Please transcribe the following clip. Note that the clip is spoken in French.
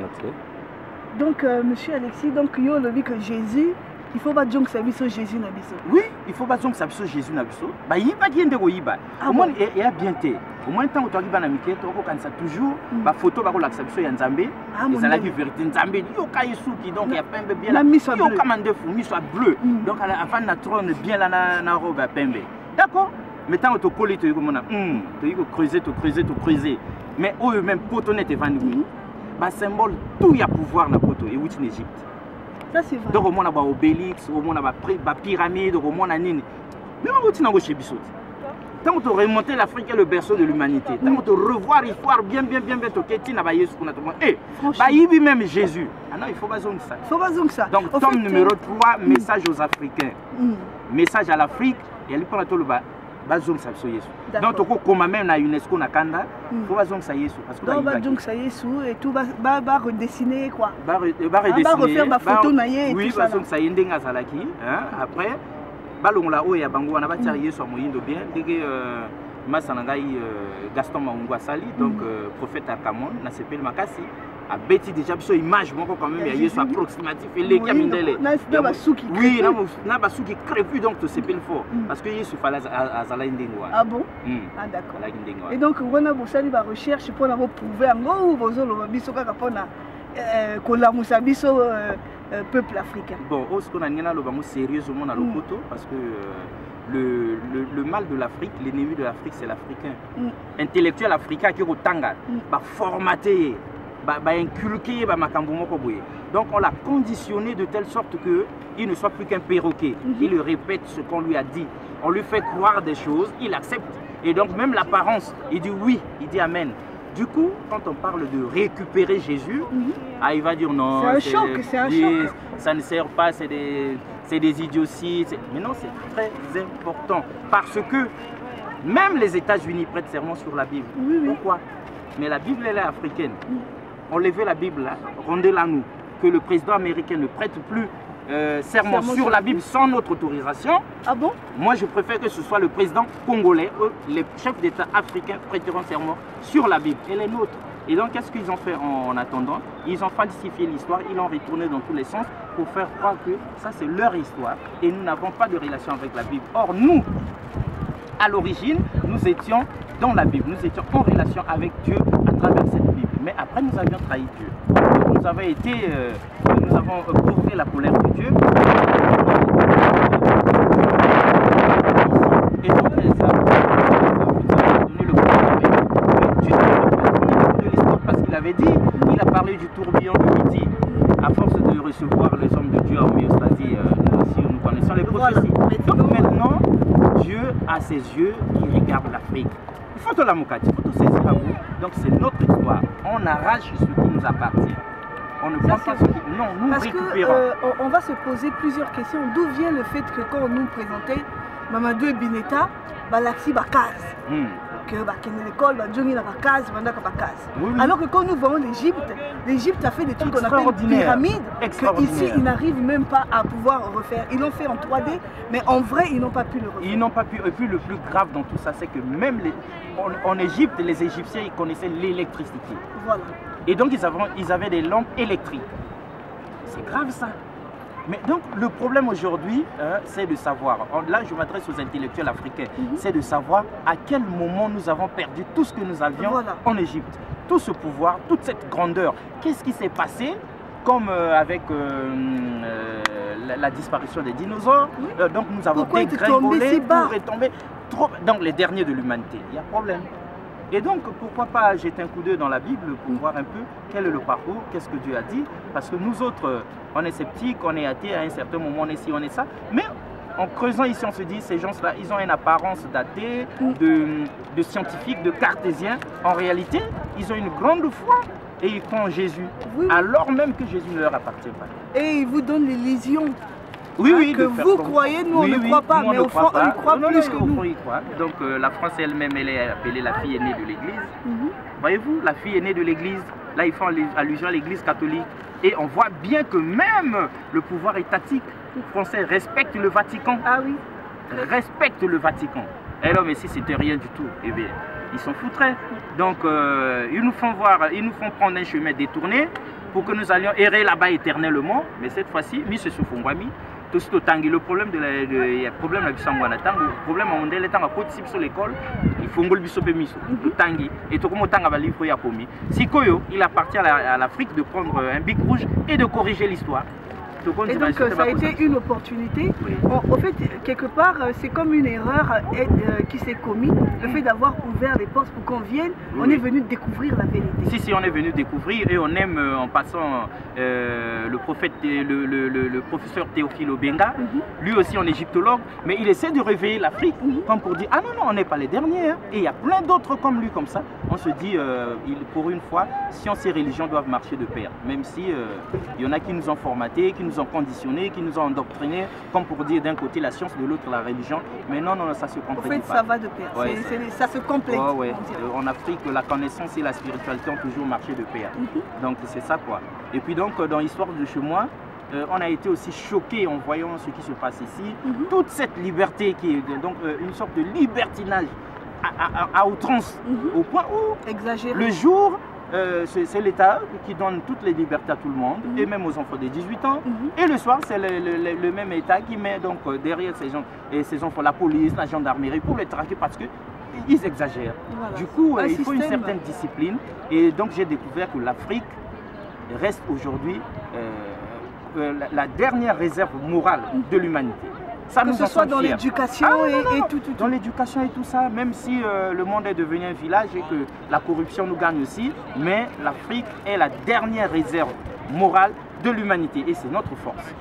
noté. Donc, monsieur Alexis, donc, il y a le dit que Jésus, il faut pas dire que c'est Jésus na biso. Oui, il faut pas dire que c'est Jésus na biso. Bah, il va dire que yiba. Au moins, il y a bien été. Au moins, tant que tu arrives à Namike, tu as toujours la photo de la biso ya Nzambe. Et ça la vérité Nzambe. Il y a Kaysuki, donc il y a pembe bien là. Il y a commandé fou, mi soit bleu. Donc, avant de trône bien là na robe à pembe. D'accord? Mais tant que tu colles, tu dis creuser, tu creuser. Mais eux-mêmes, potonnet et vendu. Bah, symbole, tout y a pouvoir dans poto et où en Égypte. Ça c'est vrai. Donc au moins on a obélix, au moins on a pyramide, au moins on a nini. Mais on va où chez Bissot. Tant que remonter l'Afrique est le berceau de l'humanité. Tant que revoir l'histoire bien to keti na ba Yesu kuna to. Eh, bah yibi même Jésus. Ah non, il faut pas zone ça. Il faut pas zone ça. Donc tome numéro 3, message aux Africains. Message à l'Afrique et lui prend tout le bas. Bazong ça Yesu. Donc tu comme même na UNESCO na Kanda, faut bazong ça Yesu parce que bazong ça Yesu et tout va redessiner quoi. Va redessiner. Refaire ma photo na ye. Oui, bazong ça yendenga salaki, hein. Après balong la o ya bango wana ba tirer Yesu moyindo bien dès Masanangai Gaston Maungwa Sali donc prophète à Camon na sepel makasi a bêti déjà sur image quand même il y a Yesu approximatif et les camindele oui na basuki crépu donc to sepel fort parce que Yesu fallait azala ndengwa. Ah bon? Ah d'accord. Et donc on a bosali ba recherche pour la prouver ngo bozolo biso kaka pona kola musabiso peuple africain. Bon, ce qu'on a ngena lo bango sérieusement na lopoto parce que le mal de l'Afrique, l'ennemi de l'Afrique, c'est l'Africain. Intellectuel africain qui est tanga, formaté, inculqué, donc on l'a conditionné de telle sorte qu'il ne soit plus qu'un perroquet. Il répète ce qu'on lui a dit. On lui fait croire des choses, il accepte. Et donc même l'apparence, il dit oui, il dit amen. Du coup, quand on parle de récupérer Jésus, il va dire non, c'est un choc. Ça ne sert pas, c'est des idioties. Mais non, c'est très important. Parce que même les États-Unis prêtent serment sur la Bible. Pourquoi? Mais la Bible, elle est africaine. Enlevez la Bible, rendez-la nous. Que le président américain ne prête plus serment sur la Bible sans notre autorisation. Ah bon? Moi, je préfère que ce soit le président congolais. Eux, les chefs d'État africains prêteront serment sur la Bible et les nôtres. Et donc, qu'est-ce qu'ils ont fait en attendant? Ils ont falsifié l'histoire, ils l'ont retourné dans tous les sens pour faire croire que ça, c'est leur histoire et nous n'avons pas de relation avec la Bible. Or, nous, à l'origine, nous étions dans la Bible, nous étions en relation avec Dieu à travers cette Bible. Mais après, nous avions trahi Dieu. Donc, nous avons provoqué la colère de Dieu. Et donc, ça a donné le pouvoir. Mais Dieu de l'histoire parce qu'il avait dit, il a parlé du tourbillon de midi. À force de recevoir les hommes de Dieu en homéostasie, nous connaissons les prophéties. Donc maintenant, Dieu a ses yeux, il regarde l'Afrique. Il faut la moukati, il faut tout saisir à vous. Donc c'est notre histoire. On arrache ce qui nous appartient. On ne prend pas ce qui... Non, nous récupérons. On va se poser plusieurs questions. D'où vient le fait que quand on nous présentait Mamadou et Bineta, Balaxi Bakaz que l'école, alors que quand nous voyons l'Égypte a fait des trucs qu'on appelle pyramides, qu'ici ils n'arrivent même pas à pouvoir refaire. Ils l'ont fait en 3D, mais en vrai ils n'ont pas pu le refaire. Ils n'ont pas pu. Et puis le plus grave dans tout ça, c'est que même en Égypte, les Égyptiens ils connaissaient l'électricité. Voilà. Et donc ils avaient des lampes électriques. C'est grave ça. Mais donc le problème aujourd'hui, c'est de savoir, là je m'adresse aux intellectuels africains, c'est de savoir à quel moment nous avons perdu tout ce que nous avions en Égypte. Tout ce pouvoir, toute cette grandeur. Qu'est-ce qui s'est passé comme avec la disparition des dinosaures. Donc nous avons dégringolé pour retomber trop dans les derniers de l'humanité. Il y a problème. Et donc, pourquoi pas jeter un coup d'œil dans la Bible pour voir un peu quel est le parcours, qu'est-ce que Dieu a dit. Parce que nous autres, on est sceptiques, on est athées, à un certain moment on est ci, on est ça. Mais en creusant ici, on se dit, ces gens-là, ils ont une apparence d'athées, de scientifiques, de cartésiens. En réalité, ils ont une grande foi et ils croient en Jésus, alors même que Jésus ne leur appartient pas. Et ils vous donnent les lésions. Oui, que vous croyez, nous on ne croit pas, mais au fond, ils croient plus que nous. Donc la France elle-même, elle est appelée la fille aînée de l'Église. Voyez-vous, la fille aînée de l'Église, là ils font allusion à l'Église catholique. Et on voit bien que même le pouvoir étatique français respecte le Vatican. Ah oui. Respecte le Vatican. Et là, mais si c'était rien du tout, eh bien, ils sont foutraient. Donc ils nous font voir, ils nous font prendre un chemin détourné pour que nous allions errer là-bas éternellement. Mais cette fois-ci, Miss Soufongwami, tout ce tangi, le problème de il y a problème avec Sangwana Tango, le problème à mondial est en rapport sur l'école, il faut ngol biso pe miso, tangi, et tout comme tanga va livre ya komi. Si Koyo, il appartient à l'Afrique de prendre un bic rouge et de corriger l'histoire. Et donc ça a été une opportunité. Oui. En fait, quelque part, c'est comme une erreur qui s'est commise, le fait d'avoir ouvert les portes pour qu'on vienne. Oui. On est venu découvrir la vérité. Si, on est venu découvrir et on aime en passant le prophète, le professeur Théophile Obenga, lui aussi un égyptologue, mais il essaie de réveiller l'Afrique comme pour dire, ah non, on n'est pas les derniers. Hein. Et il y a plein d'autres comme lui, comme ça. On se dit, pour une fois, science et religion doivent marcher de pair. Même si il y en a qui nous ont formatés, qui nous ont conditionnés, qui nous ont endoctrinés, comme pour dire d'un côté la science, de l'autre la religion. Mais non, ça se complète pas. En fait, ça va de pair. Ouais, ça se complète. Ouais. En Afrique, la connaissance et la spiritualité ont toujours marché de pair. Donc c'est ça quoi. Et puis donc, dans l'histoire de chez moi, on a été aussi choqués en voyant ce qui se passe ici. Toute cette liberté qui est donc une sorte de libertinage à outrance, au point où exagéré. Le jour, c'est l'État qui donne toutes les libertés à tout le monde, et même aux enfants de 18 ans. Et le soir, c'est le même État qui met donc derrière ces gens, et ces enfants, la police, la gendarmerie, pour les traquer parce qu'ils exagèrent. Voilà. Du coup, il faut une certaine discipline. Et donc, j'ai découvert que l'Afrique reste aujourd'hui la dernière réserve morale de l'humanité. Ça que ce soit dans l'éducation et tout. Dans l'éducation et tout ça, même si le monde est devenu un village et que la corruption nous gagne aussi, mais l'Afrique est la dernière réserve morale de l'humanité et c'est notre force.